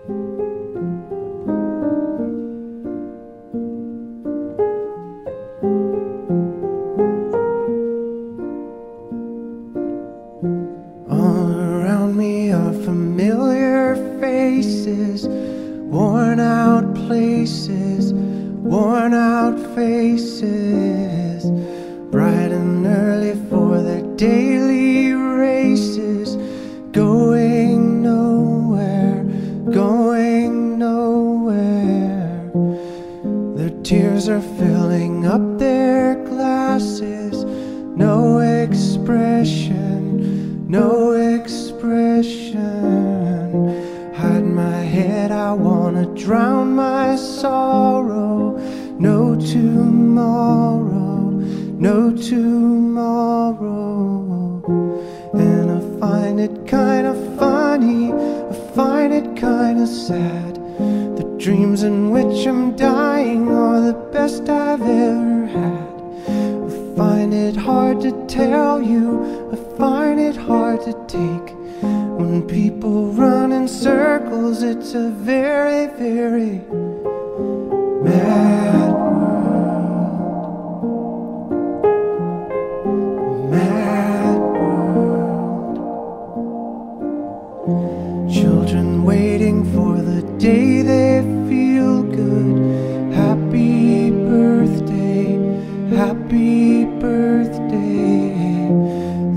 All around me are familiar faces, worn out places, worn out faces, bright and early for their daily races, going nowhere, going nowhere. Their tears are filling up their glasses, no expression, no expression. Hide my head, I wanna drown my sorrow. No tomorrow, no tomorrow. And I find it kinda funny, I find it kinda sad. The dreams in which I'm dying are the best I've ever had. I find it hard to tell you, I find it hard to take. When people run in circles, it's a very, very mad world. Mad world. Children waiting for the day they feel good. Happy birthday, happy birthday.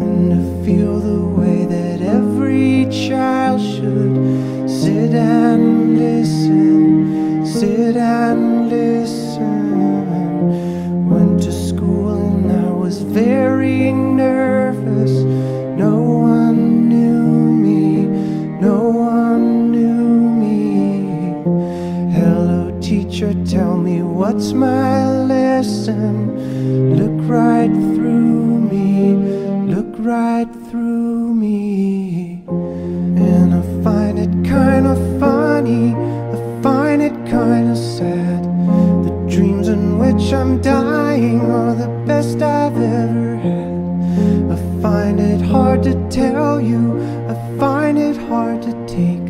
And to feel the way that every child should sit and listen, sit and listen. Went to school and I was very nervous. No one knew me, no one knew me. Hello teacher, tell me what's my lesson. Look right through me, look right through me. And I find it kinda funny, I find it kinda sad. The dreams in which I'm dying are the best I've ever had. I find it hard to tell you, I find it hard to take.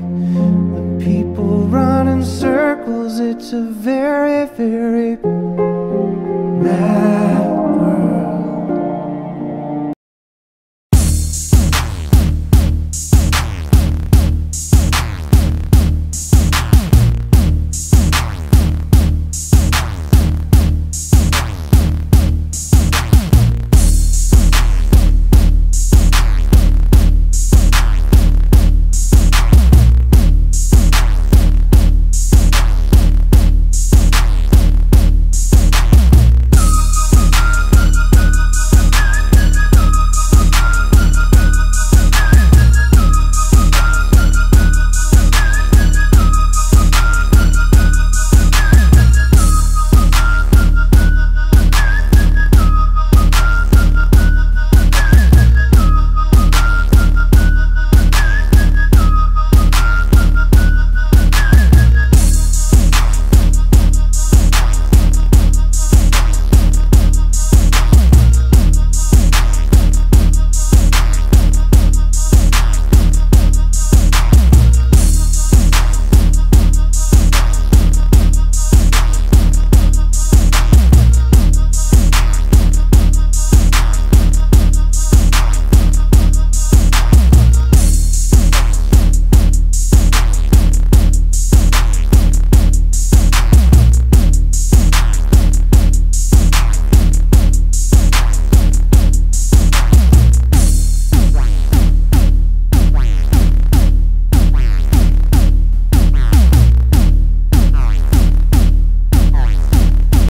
When people run in circles, it's a very, very